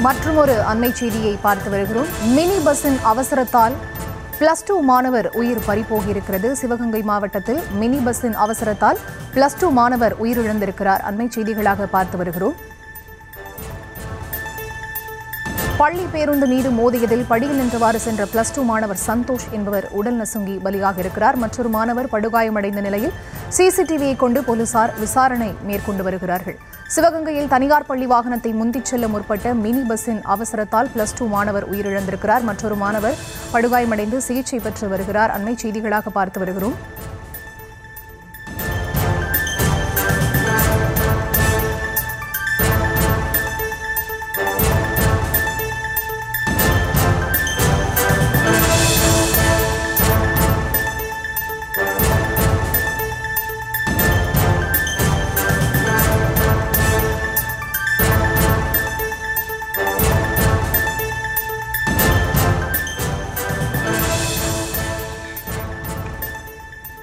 மற்றொரு அண்மை செய்தியை பார்த்து வருகிறோம். மினி பஸ்ஸின் அவசரத்தால் +2 மாணவர் உயிர் பறிபோகியிருக்கிறது. சிவகங்கை மாவட்டத்தில் மினி பஸ்ஸின் அவசரத்தால் +2 மாணவர் உயிரிழந்திருக்கிறார். அண்மை செய்திகளாக பார்த்து வருகிறோம். பள்ளி பேருந்து மீது மோதியதில் படியில் நின்றவாறு சென்ற +2 மாணவர் சந்தோஷ் என்பவர் உடல் நசுங்கி பலியாக இருக்கிறார். மற்றொரு மாணவர் படுகாயமடைந்த நிலையில் சிசிடிவியை கொண்டு போலீசார் விசாரணை மேற்கொண்டு வருகிறார்கள். சிவகங்கையில் தனியார் பள்ளி வாகனத்தை முந்திச் செல்ல முற்பட்ட மினி பஸ்ஸின் அவசரத்தால் +2 மாணவர் உயிரிழந்திருக்கிறார். மற்றொரு மாணவர் படுகாயமடைந்து சிகிச்சை பெற்று வருகிறார். அண்மை செய்திகளாக பார்த்து வருகிறோம்.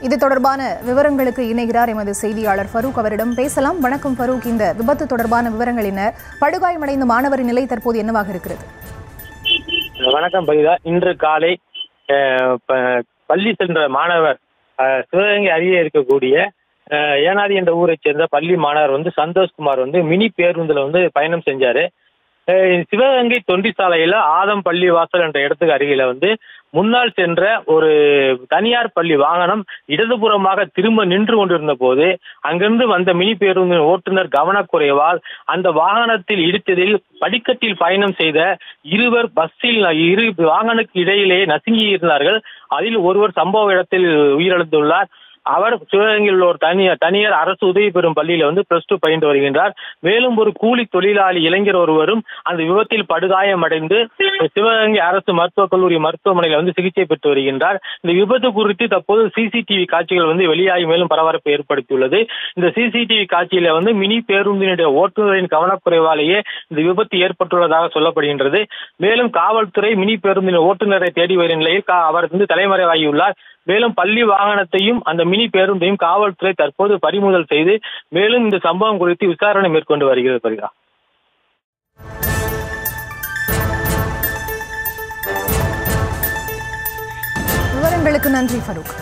இது தொடர்பான விவரங்களுக்கு இணைகிறார் எமது செய்தியாளர் ஃபரூக். அவரிடம் பேசலாம். வணக்கம் ஃபரூக், இந்த விபத்து தொடர்பான விவரங்கள் என்ன? படுகாயமடைந்த மாணவரின் நிலை தற்போது என்னவாக இருக்கிறது? வணக்கம் பரிதா. இன்று காலை பள்ளி சென்ற மாணவர் சிவகங்கை அருகே இருக்கக்கூடிய ஏனாதி என்ற ஊரை சேர்ந்த பள்ளி மாணவர் சந்தோஷ்குமார் மினி பேருந்துல பயணம் செஞ்சாரு. சிவகங்கை தொண்டி சாலையில ஆதம் பள்ளி வாசல் என்ற இடத்துக்கு அருகில முன்னால் சென்ற ஒரு தனியார் பள்ளி வாகனம் இடதுபுறமாக திரும்ப நின்று கொண்டிருந்த போது அங்கிருந்து வந்த மினி பேருந்து ஓட்டுநர் கவனக்குறைவால் அந்த வாகனத்தில் இடித்ததில் படிக்கட்டில் பயணம் செய்த இருவர் பஸ்ஸில் இரு வாகனத்துக்கு இடையிலேயே நசுங்கி இருந்தார்கள். அதில் ஒருவர் சம்பவ இடத்தில் உயிரிழந்துள்ளார். அவர் சிவகங்கையில் உள்ள ஒரு தனியார் அரசு உதவி பெறும் பள்ளியில +2 பயின்று வருகின்றார். மேலும் ஒரு கூலி தொழிலாளி இளைஞர் ஒருவரும் அந்த விபத்தில் படுகாயமடைந்து சிவகங்கை அரசு மருத்துவக் கல்லூரி மருத்துவமனையில் சிகிச்சை பெற்று வருகின்றார். இந்த விபத்து குறித்து தற்போது சிசிடிவி காட்சிகள் வெளியாகி மேலும் பரபரப்பை ஏற்படுத்தியுள்ளது. இந்த சிசிடிவி காட்சியில மினி பேருந்தினுடைய ஓட்டுநரின் கவனக்குறைவாலேயே இந்த விபத்து ஏற்பட்டுள்ளதாக சொல்லப்படுகின்றது. மேலும் காவல்துறை மினி பேருந்தின் ஓட்டுநரை தேடி வரும் நிலையில் அவர் தலைமறைவாகியுள்ளார். மேலும் பள்ளி வாகனத்தையும் அந்த மினி பேருந்தையும் காவல்துறை தற்போது பறிமுதல் செய்து மேலும் இந்த சம்பவம் குறித்து விசாரணை மேற்கொண்டு வருகிறது. பரிதா, விவரங்களுக்கு நன்றி ஃபரூக்.